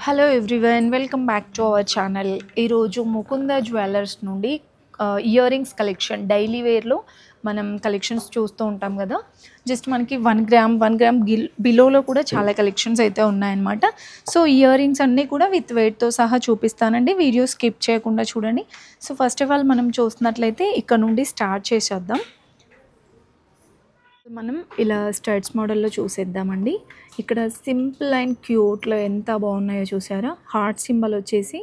Hello everyone, welcome back to our channel. ఈరోజు Mukunda jewellers నుండి ear rings collection daily వేర్లో మనం collections చూస్తూ ఉంటాం కదా. జస్ట్ మనకి 1 గ్రామ్ బిలోలో కూడా చాలా కలెక్షన్స్ అయితే ఉన్నాయన్నమాట. సో ఇయర్ రింగ్స్ అన్నీ కూడా విత్ వెయిట్తో సహా చూపిస్తానండి. వీడియో స్కిప్ చేయకుండా చూడండి. సో ఫస్ట్ ఆఫ్ ఆల్ మనం చూస్తున్నట్లయితే ఇక్కడ నుండి స్టార్ట్ చేసేద్దాం. మనం ఇలా స్టడ్స్ మోడల్లో చూసేద్దామండి. ఇక్కడ సింపుల్ అండ్ క్యూట్లో ఎంత బాగున్నాయో చూసారా. హార్ట్ సింబల్ వచ్చేసి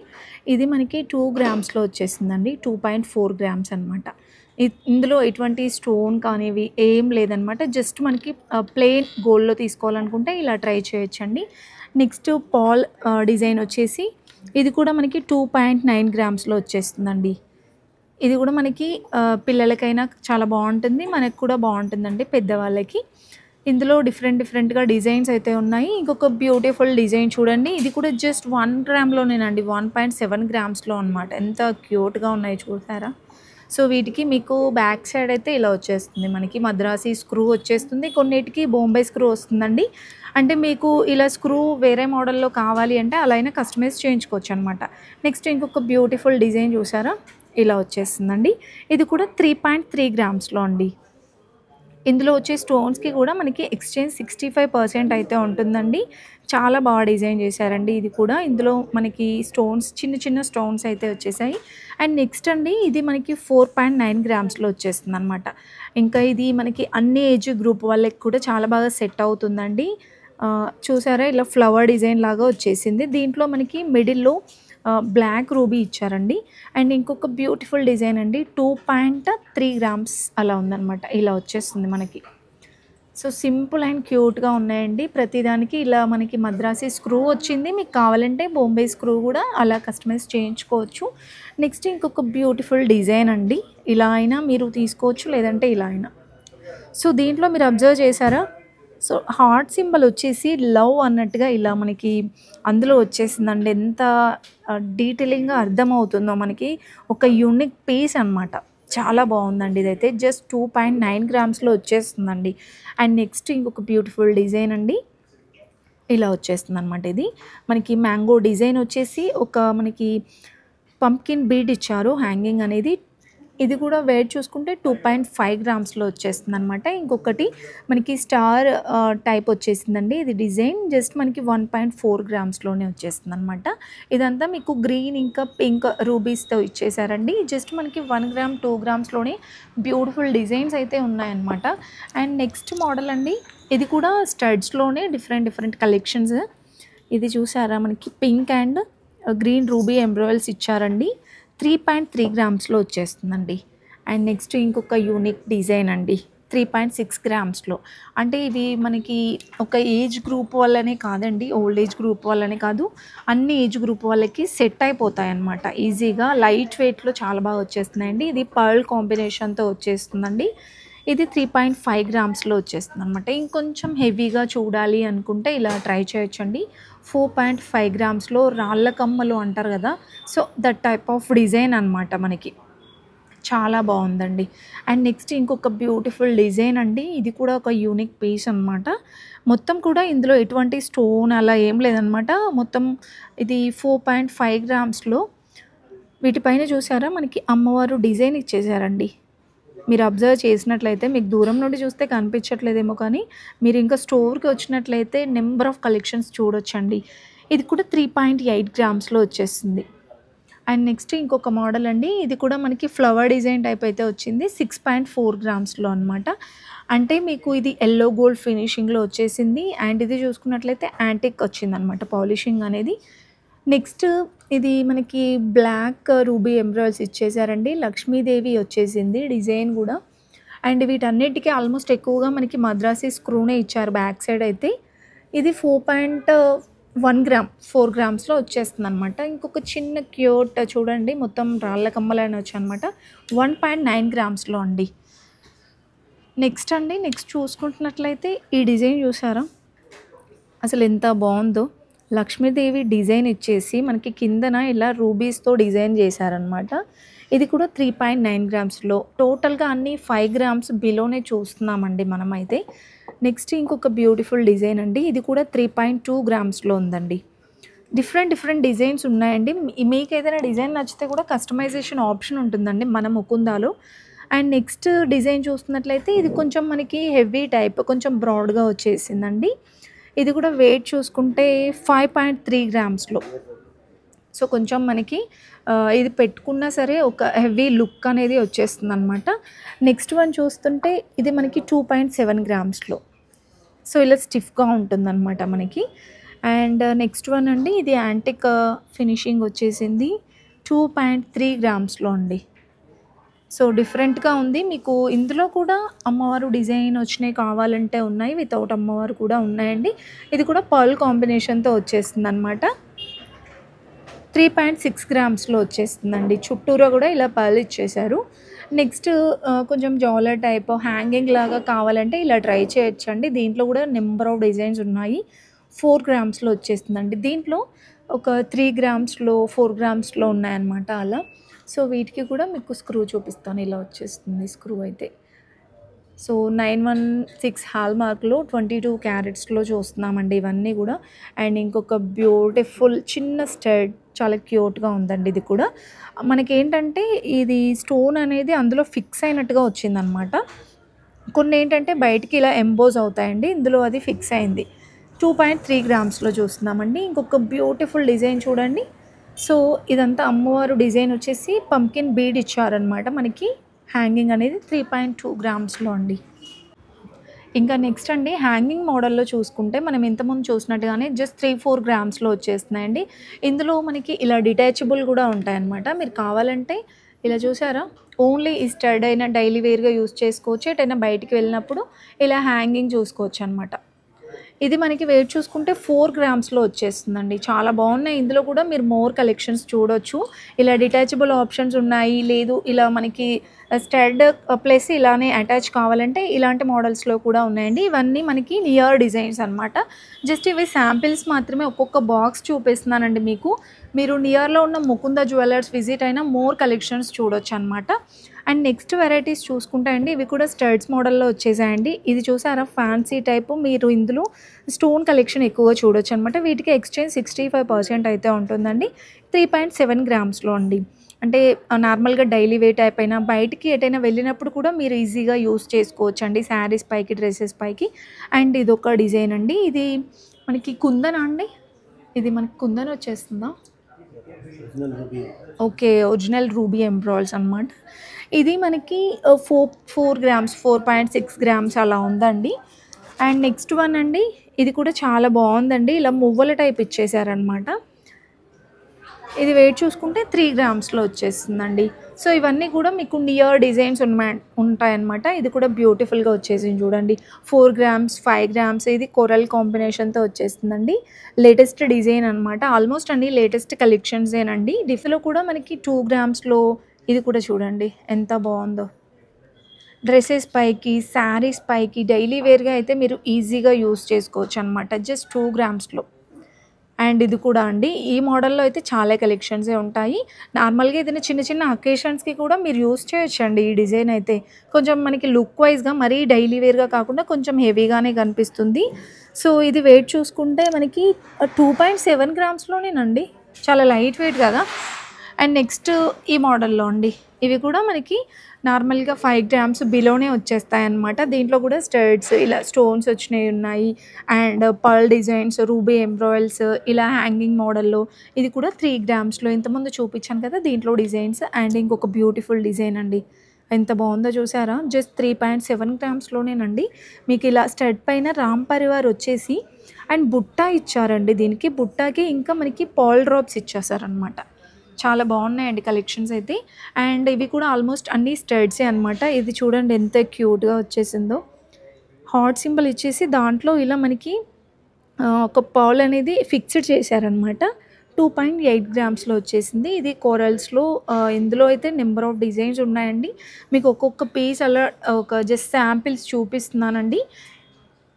ఇది మనకి 2 గ్రామ్స్లో వచ్చేసిందండి. 2.4 గ్రామ్స్ అనమాట. ఇందులో ఎటువంటి స్టోన్ కానివి ఏం లేదనమాట. జస్ట్ మనకి ప్లెయిన్ గోల్డ్లో తీసుకోవాలనుకుంటే ఇలా ట్రై చేయొచ్చండి. నెక్స్ట్ పాల్ డిజైన్ వచ్చేసి ఇది కూడా మనకి 2.9 గ్రామ్స్లో వచ్చేస్తుందండి. ఇది కూడా మనకి పిల్లలకైనా చాలా బాగుంటుంది, మనకు కూడా బాగుంటుందండి పెద్దవాళ్ళకి. ఇందులో డిఫరెంట్గా డిజైన్స్ అయితే ఉన్నాయి. ఇంకొక బ్యూటిఫుల్ డిజైన్ చూడండి. ఇది కూడా జస్ట్ 1 గ్రామ్లోనేనండి. 1.7 గ్రామ్స్లో అనమాట. ఎంత క్యూట్గా ఉన్నాయి చూసారా. సో వీటికి మీకు బ్యాక్ సైడ్ అయితే ఇలా వచ్చేస్తుంది. మనకి మద్రాసి స్క్రూ వచ్చేస్తుంది, కొన్నిటికి బొంబాయి స్క్రూ వస్తుందండి. అంటే మీకు ఇలా స్క్రూ వేరే మోడల్లో కావాలి అంటే అలా అయినా కస్టమైజ్ చేయించుకోవచ్చు అనమాట. నెక్స్ట్ ఇంకొక బ్యూటిఫుల్ డిజైన్ చూసారా, ఇలా వచ్చేస్తుందండి. ఇది కూడా 3.3 గ్రామ్స్లో అండి. ఇందులో వచ్చే స్టోన్స్కి కూడా మనకి ఎక్స్చేంజ్ 65% అయితే ఉంటుందండి. చాలా బాగా డిజైన్ చేశారండి. ఇది కూడా ఇందులో మనకి స్టోన్స్ చిన్న స్టోన్స్ అయితే వచ్చేసాయి. అండ్ నెక్స్ట్ అండి ఇది మనకి 4.9 గ్రామ్స్లో వచ్చేస్తుంది అనమాట. ఇంకా ఇది మనకి అన్ని ఏజ్ గ్రూప్ వాళ్ళకి కూడా చాలా బాగా సెట్ అవుతుందండి. చూసారా, ఇలా ఫ్లవర్ డిజైన్ లాగా వచ్చేసింది. దీంట్లో మనకి మిడిల్లో బ్లాక్ రూబీ ఇచ్చారండి. అండ్ ఇంకొక బ్యూటిఫుల్ డిజైన్ అండి. 2.3 గ్రామ్స్ అలా ఉందన్నమాట. ఇలా వచ్చేస్తుంది మనకి. సో సింపుల్ అండ్ క్యూట్గా ఉన్నాయండి. ప్రతిదానికి ఇలా మనకి మద్రాసి స్క్రూ వచ్చింది. మీకు కావాలంటే బొంబాయి స్క్రూ కూడా అలా కస్టమైజ్ చేయించుకోవచ్చు. నెక్స్ట్ ఇంకొక బ్యూటిఫుల్ డిజైన్ అండి. ఇలా అయినా మీరు తీసుకోవచ్చు, లేదంటే ఇలా అయినా. సో దీంట్లో మీరు అబ్జర్వ్ చేశారా, సో హార్ట్ సింబల్ వచ్చేసి లవ్ అన్నట్టుగా ఇలా మనకి అందులో వచ్చేసిందండి. ఎంత డీటెయిలింగ్గా అర్థమవుతుందో మనకి. ఒక యూనిక్ పీస్ అనమాట. చాలా బాగుందండి. ఇదైతే జస్ట్ 2.9 గ్రామ్స్లో వచ్చేస్తుందండి. అండ్ నెక్స్ట్ ఇంకొక బ్యూటిఫుల్ డిజైన్ అండి. ఇలా వచ్చేస్తుంది అనమాట. ఇది మనకి మ్యాంగో డిజైన్ వచ్చేసి ఒక మనకి పంప్కిన్ బీడ్ ఇచ్చారు హ్యాంగింగ్ అనేది. ఇది కూడా వెయిట్ చూసుకుంటే 2.5 గ్రామ్స్లో వచ్చేస్తుంది అనమాట. ఇంకొకటి మనకి స్టార్ టైప్ వచ్చేసిందండి. ఇది డిజైన్ జస్ట్ మనకి 1.4 గ్రామ్స్లోనే వచ్చేస్తుంది అనమాట. ఇదంతా మీకు గ్రీన్ ఇంకా పింక్ రూబీస్తో ఇచ్చేసారండి. జస్ట్ మనకి 1 గ్రామ్ 2 గ్రామ్స్లోనే బ్యూటిఫుల్ డిజైన్స్ అయితే ఉన్నాయన్నమాట. అండ్ నెక్స్ట్ మోడల్ అండి. ఇది కూడా స్టడ్స్లోనే డిఫరెంట్ కలెక్షన్స్. ఇది చూసారా, మనకి పింక్ అండ్ గ్రీన్ రూబీ ఎంబ్రాయిల్స్ ఇచ్చారండి. 3.3 గ్రామ్స్లో వచ్చేస్తుందండి. అండ్ నెక్స్ట్ ఇంకొక యూనిక్ డిజైన్ అండి. 3.6 గ్రామ్స్లో. అంటే ఇవి మనకి ఒక ఏజ్ గ్రూప్ వల్లనే కాదండి, ఓల్డ్ ఏజ్ గ్రూప్ వల్లనే కాదు, అన్ని ఏజ్ గ్రూప్ వాళ్ళకి సెట్ అయిపోతాయి అన్నమాట. ఈజీగా లైట్ వెయిట్లో చాలా బాగా వచ్చేస్తున్నాయండి. ఇది పర్ల్ కాంబినేషన్తో వచ్చేస్తుందండి. ఇది 3.5 గ్రామ్స్లో వచ్చేస్తుంది అనమాట. ఇంకొంచెం హెవీగా చూడాలి అనుకుంటే ఇలా ట్రై చేయొచ్చండి. 4.5 గ్రామ్స్లో రాళ్ళ కమ్మలు అంటారు కదా, so that type of design అనమాట మనకి. చాలా బాగుందండి. అండ్ నెక్స్ట్ ఇంకొక బ్యూటిఫుల్ డిజైన్ అండి. ఇది కూడా ఒక యూనిక్ పీస్ అనమాట. మొత్తం కూడా ఇందులో ఎటువంటి స్టోన్ అలా ఏం లేదనమాట. మొత్తం ఇది 4.5 గ్రామ్స్లో. వీటిపైన చూసారా, మనకి అమ్మవారు డిజైన్ ఇచ్చేసారండి. మీరు అబ్జర్వ్ చేసినట్లయితే మీకు దూరం నుండి చూస్తే కనిపించట్లేదేమో, కానీ మీరు ఇంకా స్టోర్కి వచ్చినట్లయితే నెంబర్ ఆఫ్ కలెక్షన్స్ చూడొచ్చండి. ఇది కూడా 3.8 గ్రామ్స్లో వచ్చేస్తుంది. అండ్ నెక్స్ట్ ఇంకొక మోడల్ అండి. ఇది కూడా మనకి ఫ్లవర్ డిజైన్ టైప్ అయితే వచ్చింది. 6.4 గ్రామ్స్లో అనమాట. అంటే మీకు ఇది ఎల్లో గోల్డ్ ఫినిషింగ్లో వచ్చేసింది. అండ్ ఇది చూసుకున్నట్లయితే యాంటిక్ వచ్చిందనమాట పాలిషింగ్ అనేది. నెక్స్ట్ ఇది మనకి బ్లాక్ రూబీ ఎంబ్రాయిడ్స్ ఇచ్చేసారండి. లక్ష్మీదేవి వచ్చేసింది డిజైన్ కూడా. అండ్ వీటన్నిటికీ ఆల్మోస్ట్ ఎక్కువగా మనకి మద్రాసి స్క్రూనే ఇచ్చారు బ్యాక్ సైడ్ అయితే. ఇది 4.1 గ్రామ్ 4 గ్రామ్స్లో వచ్చేస్తుంది అనమాట. ఇంకొక చిన్న క్యూట్ చూడండి, మొత్తం రాళ్ళ కమ్మలైన వచ్చి అనమాట. 1.9 గ్రామ్స్లో అండి. నెక్స్ట్ అండి, నెక్స్ట్ చూసుకుంటున్నట్లయితే ఈ డిజైన్ చూసారా, అసలు ఎంత బాగుందో. లక్ష్మీదేవి డిజైన్ ఇచ్చేసి మనకి కిందన ఇలా రూబీస్తో డిజైన్ చేశారనమాట. ఇది కూడా 3.9 గ్రామ్స్లో. టోటల్గా అన్నీ 5 గ్రామ్స్ బిలోనే చూస్తున్నామండి మనమైతే. నెక్స్ట్ ఇంకొక బ్యూటిఫుల్ డిజైన్ అండి. ఇది కూడా 3.2 గ్రామ్స్లో ఉందండి. డిఫరెంట్ డిజైన్స్ ఉన్నాయండి. మీకు ఏదైనా డిజైన్ నచ్చితే కూడా కస్టమైజేషన్ ఆప్షన్ ఉంటుందండి మన ముకుందాలో. అండ్ నెక్స్ట్ డిజైన్ చూస్తున్నట్లయితే ఇది కొంచెం మనకి హెవీ టైప్, కొంచెం బ్రాడ్‌గా వచ్చేసిందండి. ఇది కూడా వెయిట్ చూసుకుంటే 5.3 గ్రామ్స్‌లో. సో, కొంచెం మనకి ఇది పెట్టుకున్నా సరే ఒక హెవీ లుక్ అనేది వచ్చేస్తుందనమాట. నెక్స్ట్ వన్ చూస్తుంటే ఇది మనకి 2.7 గ్రామ్స్‌లో. సో, ఇలా స్టిఫ్‌గా ఉంటుందనమాట మనకి. అండ్ నెక్స్ట్ వన్ అండి, ఇది యాంటిక్ ఫినిషింగ్ వచ్చేసింది 2.3 గ్రామ్స్‌లో అండి. సో, డిఫరెంట్‌గా ఉంది. మీకు ఇందులో కూడా అమ్మవారు డిజైన్ వచ్చినయి కావాలంటే ఉన్నాయి. వితౌట్ అమ్మవారు కూడా ఉన్నాయండి. ఇది కూడా పర్ల్ కాంబినేషన్‌తో వచ్చేస్తుందనమాట. 3.6 గ్రామ్స్‌లో వచ్చేస్తుందండి. చుట్టూరా కూడా ఇలా పర్ల్ ఇచ్చేశారు. నెక్స్ట్ కొంచెం జాలర్ టైప్ హ్యాంగింగ్ లాగా కావాలంటే ఇలా ట్రై చేయొచ్చండి. దీంట్లో కూడా నెంబర్ ఆఫ్ డిజైన్స్ ఉన్నాయి. 4 గ్రామ్స్‌లో వచ్చేస్తుందండి. దీంట్లో ఒక 3 గ్రామ్స్‌లో, 4 గ్రామ్స్‌లో ఉన్నాయన్నమాట అలా. సో, వీటికి కూడా మీకు స్క్రూ చూపిస్తాను. ఇలా వచ్చేస్తుంది స్క్రూ అయితే. సో, 916 హాల్మార్క్‌లో 22 క్యారెట్స్‌లో చూస్తున్నామండి ఇవన్నీ కూడా. అండ్ ఇంకొక బ్యూటిఫుల్ చిన్న స్టడ్ చాలా క్యూట్‌గా ఉందండి ఇది కూడా. మనకేంటంటే ఇది స్టోన్ అనేది అందులో ఫిక్స్ అయినట్టుగా వచ్చిందనమాట. కొన్ని ఏంటంటే బయటికి ఇలా ఎంబోజ్ అవుతాయండి. ఇందులో అది ఫిక్స్ అయింది. 2.3 గ్రామ్స్‌లో చూస్తున్నామండి. ఇంకొక బ్యూటిఫుల్ డిజైన్ చూడండి. సో, ఇదంతా అమ్మవారు డిజైన్ వచ్చేసి పంకిన్ బీడ్ ఇచ్చారనమాట మనకి. హ్యాంగింగ్ అనేది 3.2 గ్రామ్స్‌లో అండి. ఇంకా నెక్స్ట్ అండి, హ్యాంగింగ్ మోడల్‌లో చూసుకుంటే మనం ఇంతకుముందు చూసినట్టుగానే జస్ట్ 3-4 గ్రామ్స్‌లో వచ్చేస్తున్నాయండి. ఇందులో మనకి ఇలా డిటాచబుల్ కూడా ఉంటాయన్నమాట. మీరు కావాలంటే ఇలా చూసారా, ఓన్లీ ఈ స్టడ్ అయినా డైలీ వేర్‌గా యూజ్ చేసుకోవచ్చు. ఎటైనా బయటికి వెళ్ళినప్పుడు ఇలా హ్యాంగింగ్ చూసుకోవచ్చు అనమాట. ఇది మనకి వెయిట్ చూసుకుంటే 4 గ్రామ్స్‌లో వచ్చేస్తుందండి. చాలా బాగున్నాయి. ఇందులో కూడా మీరు మోర్ కలెక్షన్స్ చూడొచ్చు. ఇలా డిటాచబుల్ ఆప్షన్స్ ఉన్నాయి. లేదు ఇలా మనకి స్టడ్ ప్లస్ ఇలానే అటాచ్ కావాలంటే ఇలాంటి మోడల్స్‌లో కూడా ఉన్నాయండి. ఇవన్నీ మనకి నియర్ డిజైన్స్ అనమాట. జస్ట్ ఇవి శాంపిల్స్ మాత్రమే. ఒక్కొక్క బాక్స్ చూపిస్తున్నానండి మీకు. మీరు నియర్‌లో ఉన్న ముకుంద జ్యువెలర్స్ విజిట్ అయినా మోర్ కలెక్షన్స్ చూడొచ్చు అనమాట. అండ్ నెక్స్ట్ వెరైటీస్ చూసుకుంటే అండి, ఇవి కూడా స్టడ్స్ మోడల్లో వచ్చేసాయండి. ఇది చూసారా, ఫ్యాన్సీ టైపు. మీరు ఇందులో స్టోన్ కలెక్షన్ ఎక్కువగా చూడొచ్చు అనమాట. వీటికి ఎక్స్చేంజ్ 65% అయితే ఉంటుందండి. 3.7 గ్రామ్స్‌లో అండి. అంటే నార్మల్గా డైలీ వేర్ టైప్ అయినా బయటికి ఎటైనా వెళ్ళినప్పుడు కూడా మీరు ఈజీగా యూస్ చేసుకోవచ్చు అండి. శారీస్ పైకి, డ్రెస్సెస్ పైకి. అండ్ ఇదొక డిజైన్ అండి. ఇది మనకి కుందన అండి. ఇది మనకి కుందన వచ్చేస్తుందా? ఓకే, ఒరిజినల్ రూబీ ఎంబ్రాయిడ్స్ అనమాట. ఇది మనకి 4 గ్రామ్స్, 4.6 గ్రామ్స్ అలా ఉందండి. అండ్ నెక్స్ట్ వన్ అండి, ఇది కూడా చాలా బాగుందండి. ఇలా మువ్వల టైప్ ఇచ్చేసారనమాట. ఇది వెయిట్ చూసుకుంటే 3 గ్రామ్స్‌లో వచ్చేస్తుందండి. సో, ఇవన్నీ కూడా మీకు నియర్ డిజైన్స్ ఉంటాయన్నమాట. ఇది కూడా బ్యూటిఫుల్‌గా వచ్చేసింది చూడండి. 4 గ్రామ్స్, 5 గ్రామ్స్, ఇది కొరల్ కాంబినేషన్‌తో వచ్చేస్తుందండి. లేటెస్ట్ డిజైన్ అనమాట. ఆల్మోస్ట్ అన్ని లేటెస్ట్ కలెక్షన్సేనండి. డిఫ్లో కూడా మనకి 2 గ్రామ్స్‌లో ఇది కూడా చూడండి ఎంత బాగుందో. డ్రెస్సెస్ పైకి, శారీస్ పైకి డైలీ వేర్‌గా అయితే మీరు ఈజీగా యూజ్ చేసుకోవచ్చు అనమాట. జస్ట్ 2 గ్రామ్స్‌లో. అండ్ ఇది కూడా అండి, ఈ మోడల్‌లో అయితే చాలా కలెక్షన్సే ఉంటాయి. నార్మల్‌గా ఏదైనా చిన్న చిన్న అకేషన్స్‌కి కూడా మీరు యూజ్ చేయొచ్చండి ఈ డిజైన్ అయితే. కొంచెం మనకి లుక్ వైజ్‌గా మరీ డైలీ వేర్‌గా కాకుండా కొంచెం హెవీగానే కనిపిస్తుంది. సో, ఇది వెయిట్ చూసుకుంటే మనకి 2.7 గ్రామ్స్‌లోనేనండి. చాలా లైట్ వెయిట్ కదా. అండ్ నెక్స్ట్ ఈ మోడల్‌లో అండి. ఇవి కూడా మనకి నార్మల్‌గా 5 గ్రామ్స్ బిలోనే వచ్చేస్తాయన్నమాట. దీంట్లో కూడా స్టడ్స్ ఇలా స్టోన్స్ వచ్చినవి ఉన్నాయి. అండ్ పర్ల్ డిజైన్స్, రూబీ ఎంబ్రాయిల్స్ ఇలా హ్యాంగింగ్ మోడల్‌లో. ఇది కూడా 3 గ్రామ్స్‌లో ఇంతకుముందు చూపించాను కదా, దీంట్లో డిజైన్స్. అండ్ ఇంకొక బ్యూటిఫుల్ డిజైన్ అండి. ఎంత బాగుందో చూసారా, జస్ట్ 3.7 గ్రామ్స్‌లోనేనండి. మీకు ఇలా స్టడ్ పైన రామ్ పరివార్ వచ్చేసి అండ్ బుట్ట ఇచ్చారండి. దీనికి బుట్టాకి ఇంకా మనకి పాల్ డ్రాప్స్ ఇచ్చేసారనమాట. చాలా బాగున్నాయండి కలెక్షన్స్ అయితే. అండ్ ఇవి కూడా ఆల్మోస్ట్ అన్ని స్టడ్సే అనమాట. ఇది చూడండి ఎంత క్యూట్‌గా వచ్చేసిందో. హార్ట్ సింబల్ ఇచ్చేసి దాంట్లో ఇలా మనకి ఒక పాల్ అనేది ఫిక్స్డ్ చేశారనమాట. 2.8 గ్రామ్స్‌లో వచ్చేసింది. ఇది కోరల్స్‌లో. ఇందులో అయితే నెంబర్ ఆఫ్ డిజైన్స్ ఉన్నాయండి. మీకు ఒక్కొక్క పీస్ అలా ఒక జస్ట్ శాంపిల్స్ చూపిస్తున్నానండి.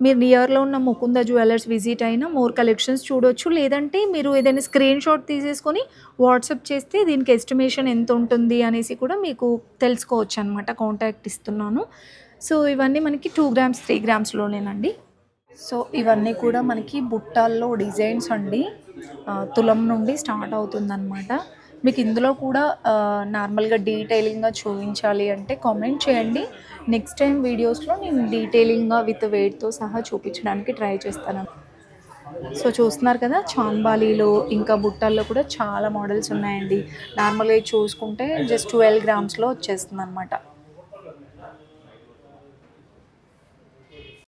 మీరు నియర్‌లో ఉన్న ముకుంద జ్యువెలర్స్ విజిట్ అయినా మోర్ కలెక్షన్స్ చూడొచ్చు. లేదంటే మీరు ఏదైనా స్క్రీన్‌షాట్ తీసేసుకొని వాట్సాప్ చేస్తే దీనికి ఎస్టిమేషన్ ఎంత ఉంటుంది అనేసి కూడా మీకు తెలుసుకోవచ్చనమాట. కాంటాక్ట్ ఇస్తున్నాను. సో, ఇవన్నీ మనకి 2 గ్రామ్స్, 3 గ్రామ్స్‌లోనేనండి. సో ఇవన్నీ కూడా మనకి బుట్టాల్లో డిజైన్స్ అండి. తులం నుండి స్టార్ట్ అవుతుందన్నమాట. మీకు ఇందులో కూడా నార్మల్గా డీటెయిలింగ్గా చూపించాలి అంటే కామెంట్ చేయండి. నెక్స్ట్ టైం వీడియోస్లో నేను డీటెయిలింగ్గా విత్ వెయిట్తో సహా చూపించడానికి ట్రై చేస్తాను. సో చూస్తున్నారు కదా, చాంబాలీలో ఇంకా బుట్టాల్లో కూడా చాలా మోడల్స్ ఉన్నాయండి. నార్మల్గా చూసుకుంటే జస్ట్ 12 గ్రామ్స్లో వచ్చేస్తుంది అనమాట.